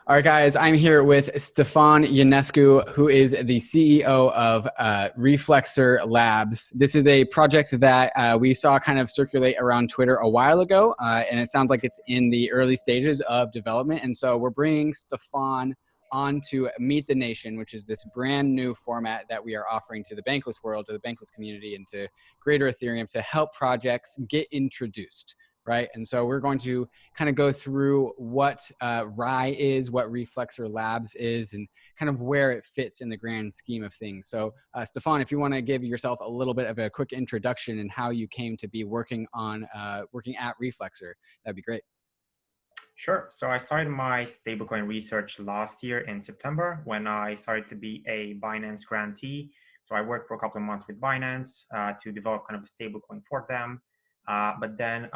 All right, guys, I'm here with Sefan Ionescu, who is the CEO of Reflexer Labs. This is a project that we saw kind of circulate around Twitter a while ago, and it sounds like it's in the early stages of development. And so we're bringing Stefan on to Meet the Nation, which is this brand new format that we are offering to the Bankless world, to the Bankless community, and to greater Ethereum to help projects get introduced. Right. And so we're going to kind of go through what RAI is, what Reflexer Labs is, and kind of where it fits in the grand scheme of things. So Stefan, if you want to give yourself a little bit of a quick introduction and how you came to be working on working at Reflexer, that'd be great. Sure. So I started my stablecoin research last year in September when I started to be a Binance grantee. So I worked for a couple of months with Binance to develop kind of a stablecoin for them. But then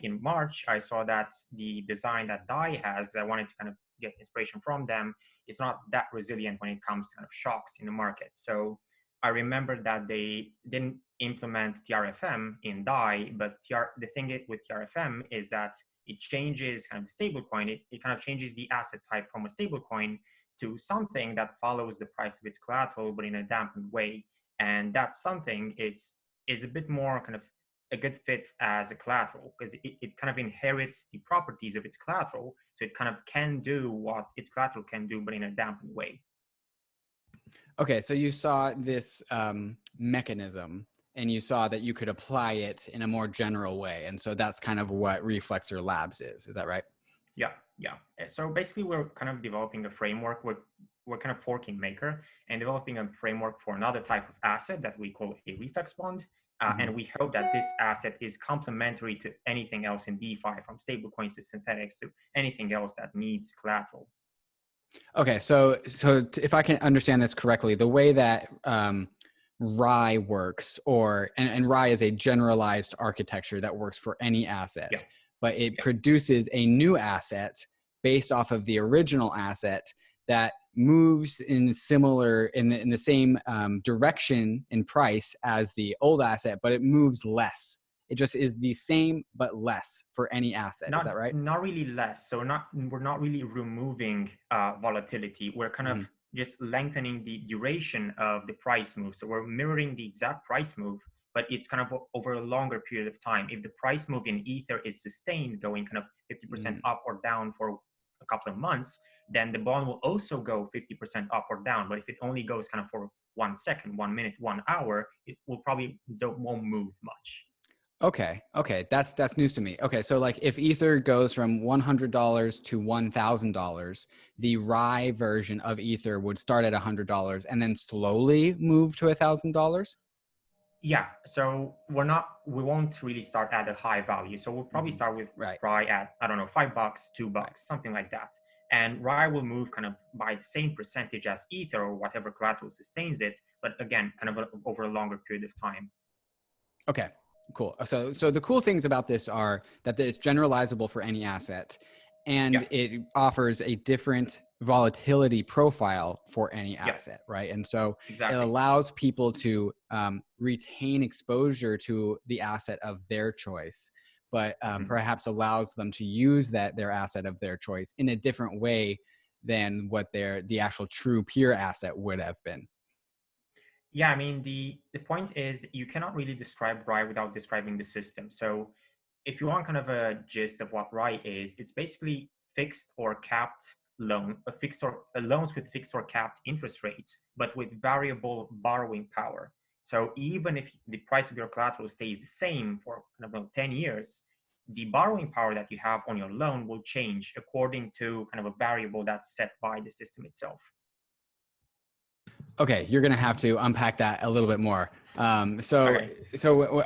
in March, I saw that the design that DAI has, because I wanted to kind of get inspiration from them, is not that resilient when it comes to kind of shocks in the market. So I remember that they didn't implement TRFM in DAI, but the thing with TRFM is that it changes kind of the stablecoin. It kind of changes the asset type from a stablecoin to something that follows the price of its collateral, but in a dampened way. And that something is a bit more kind of a good fit as a collateral because it kind of inherits the properties of its collateral. So it kind of can do what its collateral can do, but in a dampened way. Okay, so you saw this mechanism and you saw that you could apply it in a more general way. And so that's kind of what Reflexer Labs is. Is that right? Yeah. So basically, we're kind of developing a framework. We're kind of forking Maker and developing a framework for another type of asset that we call a reflex bond. And we hope that this asset is complementary to anything else in DeFi, from stablecoins to synthetics to anything else that needs collateral. Okay, so if I can understand this correctly, the way that RAI works, and RAI is a generalized architecture that works for any asset, but it produces a new asset based off of the original asset that moves in the same direction in price as the old asset, but it moves less. It just is the same but less for any asset. Is that right? Not really less. So we're not really removing volatility. We're kind of just lengthening the duration of the price move. So we're mirroring the exact price move, but it's kind of over a longer period of time. If the price move in Ether is sustained, going kind of 50% up or down for a couple of months, then the bond will also go 50% up or down. But if it only goes kind of for 1 second, 1 minute, 1 hour, it will probably won't move much. Okay, that's news to me. Okay, so like if Ether goes from $100 to $1,000, the RAI version of Ether would start at $100 and then slowly move to $1,000. Yeah, so we won't really start at a high value. So we'll probably start with RAI at, I don't know, $5, $2, something like that. And RAI will move kind of by the same percentage as Ether or whatever collateral sustains it, but again, kind of over a longer period of time. Okay, cool. So the cool things about this are that it's generalizable for any asset, and it offers a different volatility profile for any asset, right? And so it allows people to retain exposure to the asset of their choice, but perhaps allows them to use their asset of their choice in a different way than what the actual true pure asset would have been. Yeah, I mean, the point is you cannot really describe RAI without describing the system. So if you want kind of a gist of what RAI is, it's basically fixed or capped loans with fixed or capped interest rates, but with variable borrowing power. So even if the price of your collateral stays the same for kind of 10 years, the borrowing power that you have on your loan will change according to kind of a variable that's set by the system itself. Okay, you're going to have to unpack that a little bit more. So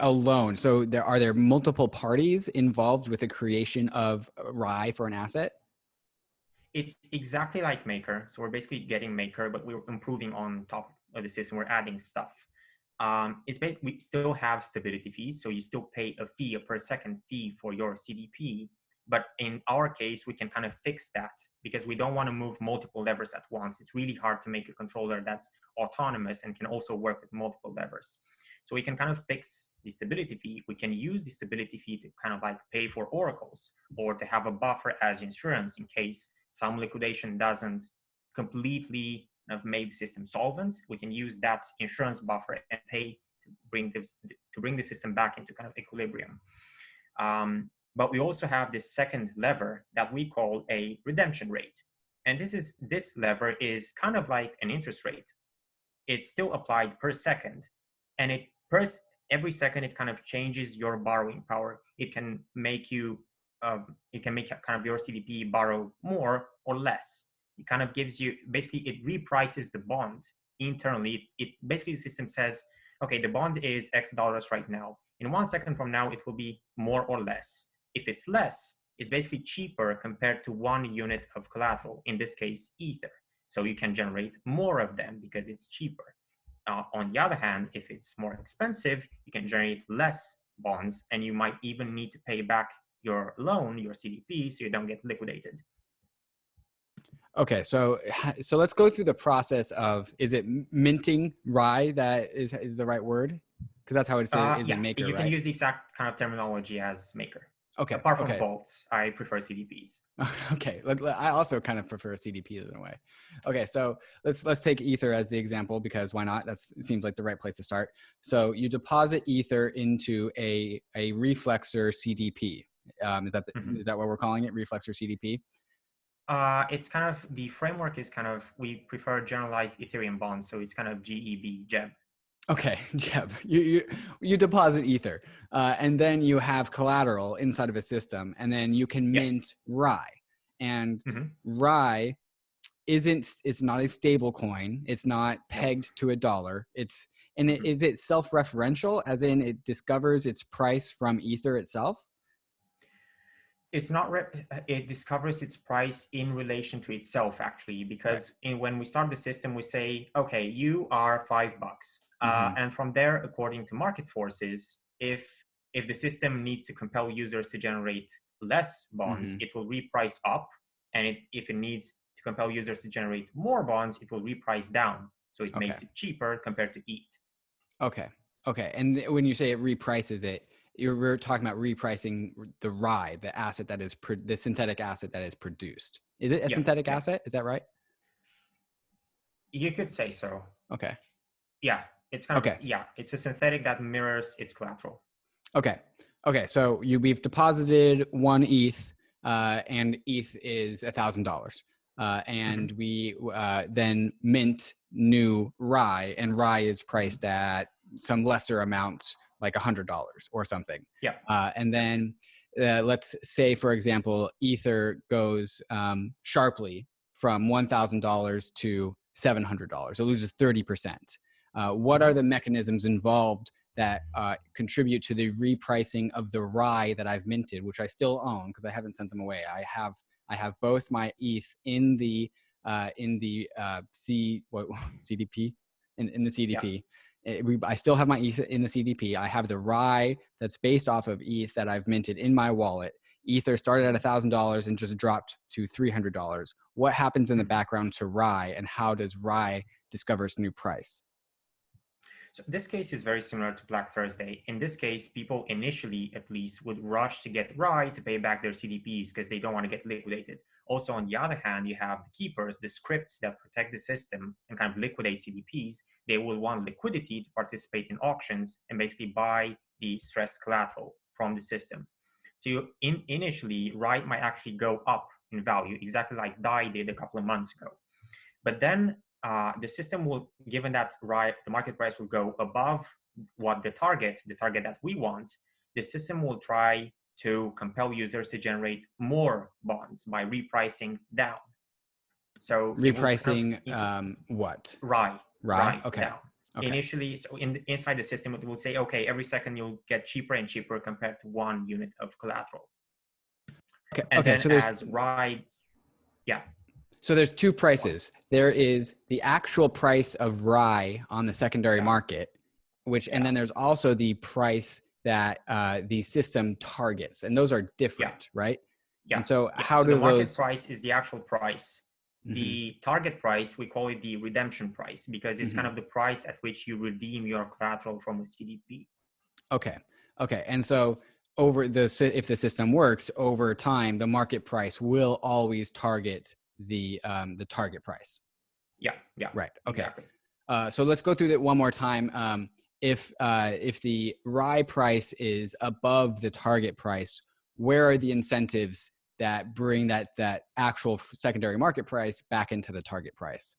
a loan. So are there multiple parties involved with the creation of RAI for an asset? It's exactly like Maker. So we're basically getting Maker, but we're improving on top of the system. We're adding stuff. We still have stability fees, so you still pay a per second fee for your CDP. But in our case, we can kind of fix that because we don't want to move multiple levers at once. It's really hard to make a controller that's autonomous and can also work with multiple levers. So we can kind of fix the stability fee. We can use the stability fee to kind of like pay for oracles or to have a buffer as insurance in case some liquidation doesn't completely make the system solvent, we can use that insurance buffer and pay to bring the system back into kind of equilibrium. But we also have this second lever that we call a redemption rate. And this lever is kind of like an interest rate. It's still applied per second, and every second it kind of changes your borrowing power. It can make kind of your CDP borrow more or less. It kind of gives you, basically it reprices the bond internally. It basically, the system says, okay, the bond is X dollars right now. In 1 second from now, it will be more or less. If it's less, it's basically cheaper compared to 1 unit of collateral, in this case, Ether. So you can generate more of them because it's cheaper. On the other hand, if it's more expensive, you can generate less bonds, and you might even need to pay back your loan, your CDP, so you don't get liquidated. Okay, so let's go through the process of, is it minting RAI that is the right word? Because that's how it's in Maker, you right? can use the exact kind of terminology as Maker. Okay. Apart from vaults, I prefer CDPs. Okay, I also kind of prefer CDPs in a way. Okay, so let's take Ether as the example, because why not? It seems like the right place to start. So you deposit Ether into a Reflexer CDP. Is that what we're calling it, Reflexer CDP? It's kind of, the framework is kind of, we prefer generalized Ethereum bonds, so it's kind of JEB. Okay, Jeb, you deposit Ether, and then you have collateral inside of a system, and then you can mint RAI. And RAI it's not a stable coin. It's not pegged to a dollar. Is it self-referential, as in it discovers its price from Ether itself? It's not, it discovers its price in relation to itself, actually, because when we start the system, we say, okay, you are $5. And from there, according to market forces, if the system needs to compel users to generate less bonds, it will reprice up. And if it needs to compel users to generate more bonds, it will reprice down. So it makes it cheaper compared to ETH. Okay. And when you say it reprices it, we're talking about repricing the RAI, the asset that is the synthetic asset that is produced. Is it a synthetic asset? Is that right? You could say so. Okay. Yeah, it's kind of it's a synthetic that mirrors its collateral. Okay. So we've deposited 1 ETH, and ETH is $1,000, and we then mint new RAI, and RAI is priced at some lesser amount, like $100 or something. Yeah. And then let's say, for example, Ether goes sharply from $1,000 to $700. It loses 30%. What are the mechanisms involved that contribute to the repricing of the RAI that I've minted, which I still own because I haven't sent them away? I have both my ETH in the CDP, in the CDP. Yeah. I still have my ETH in the CDP. I have the RAI that's based off of ETH that I've minted in my wallet. Ether started at $1,000 and just dropped to $300. What happens in the background to RAI, and how does RAI discover its new price? So this case is very similar to Black Thursday. In this case, people initially, at least, would rush to get RAI to pay back their CDPs because they don't want to get liquidated. Also, on the other hand, you have the keepers, the scripts that protect the system and kind of liquidate CDPs. They will want liquidity to participate in auctions and basically buy the stressed collateral from the system. So initially, RAI might actually go up in value, exactly like DAI did a couple of months ago. But then the system will, given that the market price will go above what the target that we want, the system will try to compel users to generate more bonds by repricing down. So repricing what? RAI. Okay. Down. Okay. Initially, so inside the system, it will say, okay, every second you'll get cheaper and cheaper compared to 1 unit of collateral. Okay. And then so as RAI, So there's 2 prices. There is the actual price of RAI on the secondary market, and then there's also the price that the system targets, and those are different, right? Yeah. And so how do the market those? Price is the actual price. The target price, we call it the redemption price, because it's kind of the price at which you redeem your collateral from a CDP. Okay. And so if the system works over time, the market price will always target the target price. Yeah, yeah, Right. Okay. exactly. So let's go through that one more time. If the RAI price is above the target price, where are the incentives that bring that actual secondary market price back into the target price?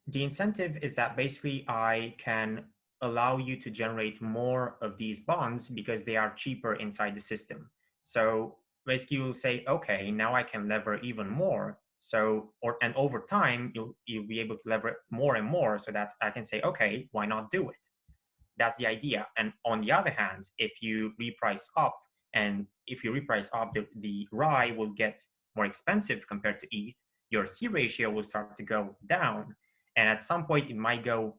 The incentive is that basically I can allow you to generate more of these bonds because they are cheaper inside the system. So basically you'll say, okay, now I can lever even more. So, and over time, you'll be able to lever more and more so that I can say, okay, why not do it? That's the idea. And on the other hand, if you reprice up, and if you reprice up, the RAI will get more expensive compared to ETH, your C ratio will start to go down. And at some point it might go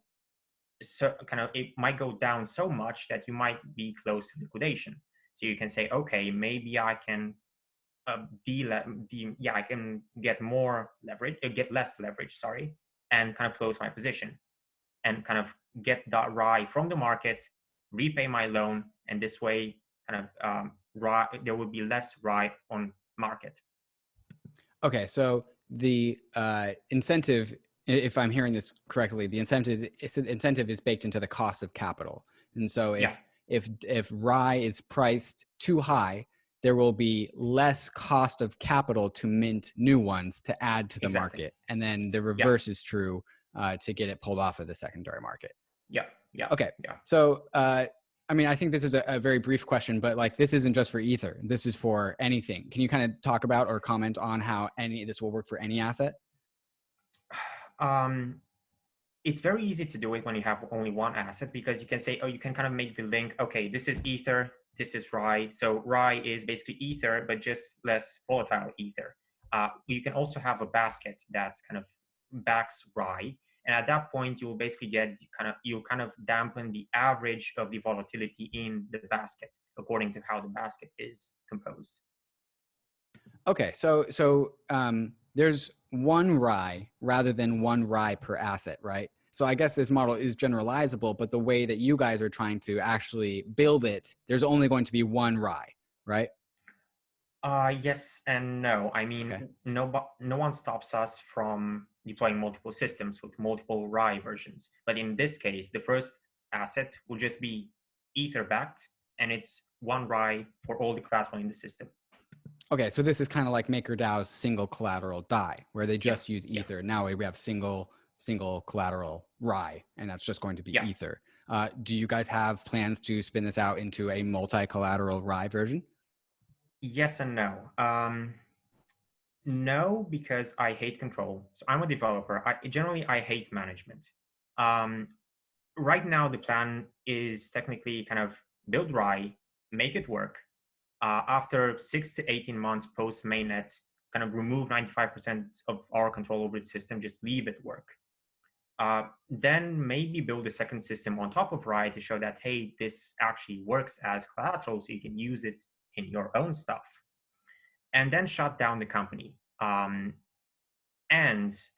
down so much that you might be close to liquidation. So you can say, okay, maybe I can I can get more leverage, get less leverage, sorry, and kind of close my position and kind of get that RAI from the market, repay my loan, and this way kind of there will be less RAI on market. Okay, so the incentive, if I'm hearing this correctly, the incentive is baked into the cost of capital. And so if RAI is priced too high, there will be less cost of capital to mint new ones to add to the market. And then the reverse is true to get it pulled off of the secondary market. Yeah. Okay. So, I mean, I think this is a very brief question, but like this isn't just for Ether. This is for anything. Can you kind of talk about or comment on how this will work for any asset? It's very easy to do it when you have only one asset because you can say, oh, you can kind of make the link. Okay, this is Ether, this is RAI. So RAI is basically Ether, but just less volatile Ether. You can also have a basket that kind of backs RAI. And at that point, you will basically get you'll kind of dampen the average of the volatility in the basket according to how the basket is composed. Okay, so there's one RAI rather than one RAI per asset, right? So I guess this model is generalizable, but the way that you guys are trying to actually build it, there's only going to be one RAI, right? Yes and no. I mean, okay. no one stops us from deploying multiple systems with multiple RAI versions. But in this case, the first asset will just be Ether backed, and it's one RAI for all the collateral in the system. Okay, so this is kind of like MakerDAO's single collateral DAI, where they just use Ether. Now we have single collateral RAI, and that's just going to be Ether. Do you guys have plans to spin this out into a multi-collateral RAI version? Yes and no. No, because I hate control. So I'm a developer. I hate management. Right now, the plan is technically kind of build RAI, make it work. After 6 to 18 months post mainnet, kind of remove 95% of our control over the system, just leave it work. Then maybe build a second system on top of RAI to show that, hey, this actually works as collateral, so you can use it in your own stuff. And then shut down the company. And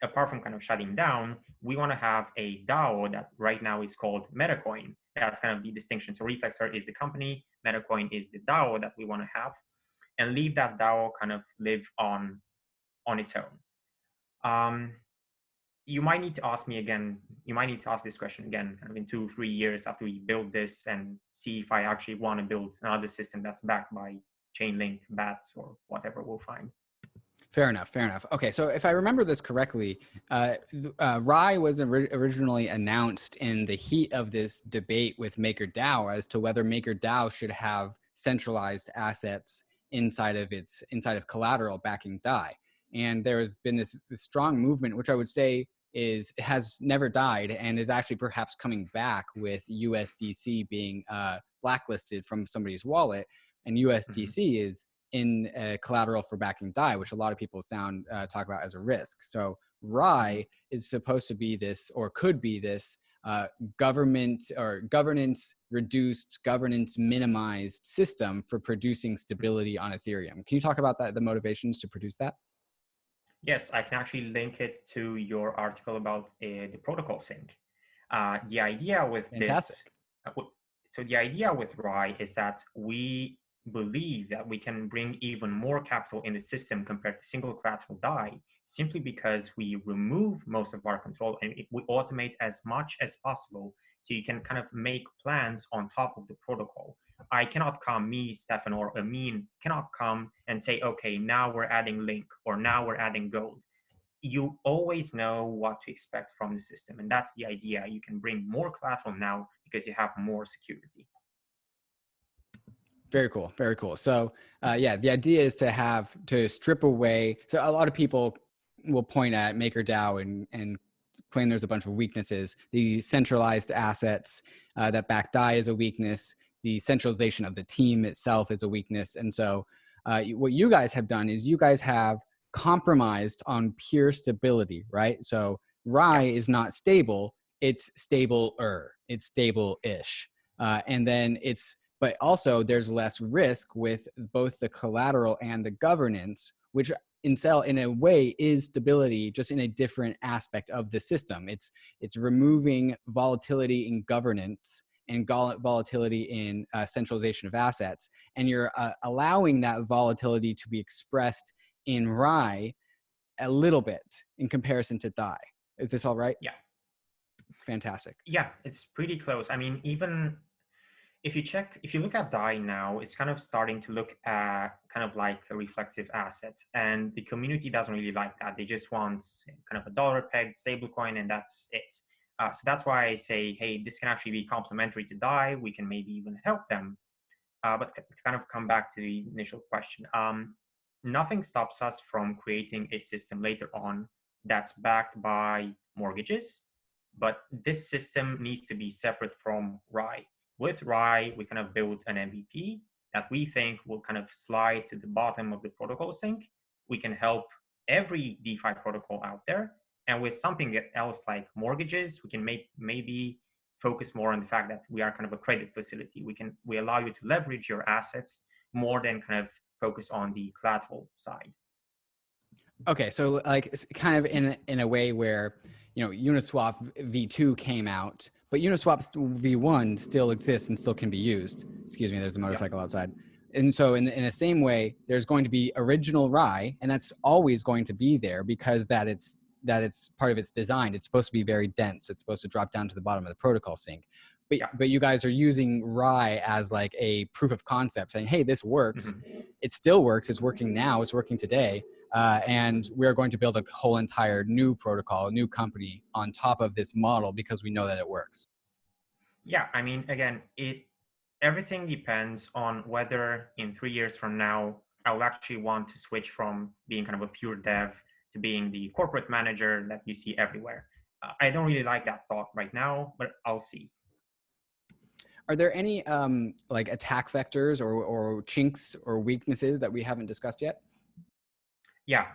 apart from kind of shutting down, we want to have a DAO that right now is called MetaCoin. That's kind of the distinction. So Reflexer is the company, MetaCoin is the DAO that we want to have, and leave that DAO kind of live on its own. You might need to ask me again. You might need to ask this question again kind of in 2-3 years after we build this and see if I actually want to build another system that's backed by Chainlink, BATS, or whatever we'll find. Fair enough. Okay, so if I remember this correctly, RAI was originally announced in the heat of this debate with MakerDAO as to whether MakerDAO should have centralized assets inside of collateral backing DAI. And there has been this strong movement, which I would say has never died and is actually perhaps coming back with USDC being blacklisted from somebody's wallet, and USDC is in collateral for backing DAI, which a lot of people talk about as a risk. So RAI is supposed to be this, or could be this, governance reduced, governance minimized system for producing stability on Ethereum. Can you talk about that, the motivations to produce that? Yes, I can actually link it to your article about the protocol sync. The idea with Fantastic. So the idea with RAI is that we believe that we can bring even more capital in the system compared to single collateral DAI. simply because we remove most of our control and we automate as much as possible. So you can kind of make plans on top of the protocol. I cannot come, me, Stefan, or Amin cannot come and say, okay, now we're adding link or now we're adding gold. You always know what to expect from the system. And that's the idea. You can bring more collateral now because you have more security. Very cool. Very cool. So yeah, the idea is to strip away. So a lot of people will point at MakerDAO and claim there's a bunch of weaknesses. The centralized assets that back DAI is a weakness. The centralization of the team itself is a weakness. And so what you guys have done is you guys have compromised on pure stability, right? So RAI is not stable. It's stabler. It's stable-ish. And then but also there's less risk with both the collateral and the governance, which in a way is stability, just in a different aspect of the system. It's removing volatility in governance and volatility in centralization of assets, and you're allowing that volatility to be expressed in RAI a little bit in comparison to DAI. Is this all right? Yeah. Fantastic. Yeah, it's pretty close. I mean, even if you look at DAI now, it's kind of starting to look at kind of like a reflexive asset, and the community doesn't really like that. They just want kind of a dollar pegged stablecoin, and that's it. So that's why I say, hey, this can actually be complementary to DAI. We can maybe even help them. But to kind of come back to the initial question, nothing stops us from creating a system later on that's backed by mortgages, but this system needs to be separate from RAI. With RAI, we kind of built an MVP that we think will kind of slide to the bottom of the protocol sink. We can help every DeFi protocol out there. And with something else like mortgages, we can maybe focus more on the fact that we are kind of a credit facility. We allow you to leverage your assets more than kind of focus on the collateral side. Okay, so like it's kind of in a way where, you know, Uniswap v2 came out, but Uniswap v1 still exists and still can be used. Excuse me, there's a motorcycle outside. And so in the same way, there's going to be original RAI, and that's always going to be there because it's part of its design. It's supposed to be very dense. It's supposed to drop down to the bottom of the protocol sink. But you guys are using RAI as like a proof of concept, saying, hey, this works. Mm-hmm. It still works. It's working now. It's working today. And we're going to build a whole entire new protocol, a new company on top of this model because we know that it works. Yeah, I mean, again, everything depends on whether in 3 years from now, I will actually want to switch from being kind of a pure dev to being the corporate manager that you see everywhere. I don't really like that thought right now, but I'll see. Are there any like attack vectors or chinks or weaknesses that we haven't discussed yet? Yeah,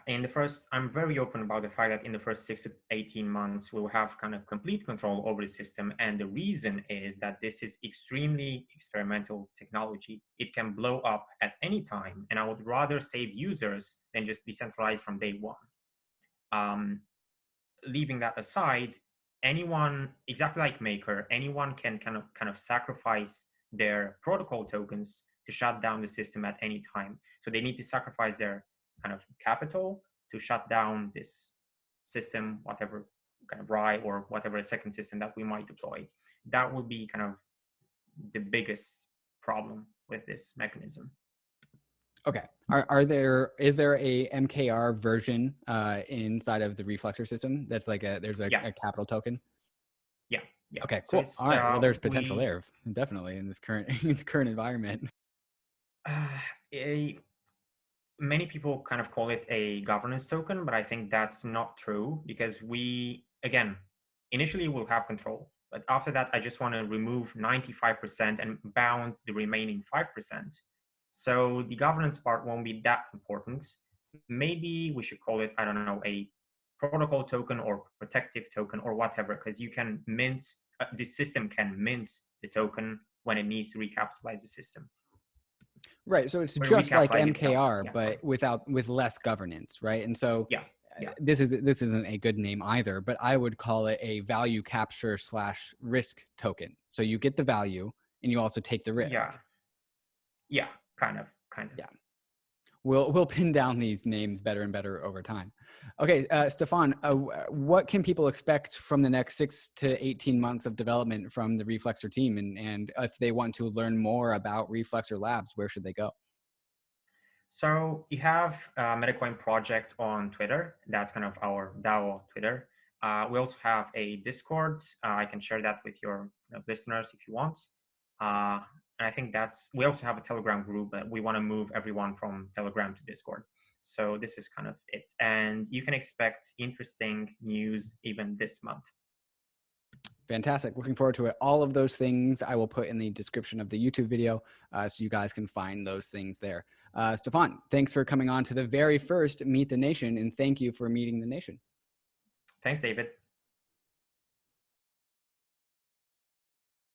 I'm very open about the fact that in the first 6 to 18 months, we'll have kind of complete control over the system. And the reason is that this is extremely experimental technology. It can blow up at any time. And I would rather save users than just decentralize from day one. Leaving that aside, anyone, exactly like Maker, anyone can kind of sacrifice their protocol tokens to shut down the system at any time. So they need to sacrifice their kind of capital to shut down this system, whatever kind of RAI or whatever second system that we might deploy. That would be kind of the biggest problem with this mechanism. Okay. Is there a MKR version inside of the Reflexer system that's like there's a capital token? Yeah. Okay, cool. All right. Well, there's potential there, definitely, in this current environment. Many people kind of call it a governance token, but I think that's not true because initially we'll have control, but after that, I just want to remove 95% and bound the remaining 5%. So the governance part won't be that important. Maybe we should call it, I don't know, a protocol token or protective token or whatever, because you can mint, the system can mint the token when it needs to recapitalize the system. Right. So it's just like MKR, but with less governance, right? And so this isn't a good name either, but I would call it a value capture / risk token. So you get the value and you also take the risk. Yeah, kind of. Yeah. we'll pin down these names better and better over time. Okay, Stefan, what can people expect from the next 6 to 18 months of development from the Reflexer team? And if they want to learn more about Reflexer Labs, where should they go? So you have a Metacoin project on Twitter. That's kind of our DAO Twitter. We also have a Discord. I can share that with your listeners if you want. And I think we also have a Telegram group, but we want to move everyone from Telegram to Discord. So this is kind of it. And you can expect interesting news even this month. Fantastic. Looking forward to it. All of those things I will put in the description of the YouTube video so you guys can find those things there. Stefan, thanks for coming on to the very first Meet the Nation, and thank you for meeting the nation. Thanks, David.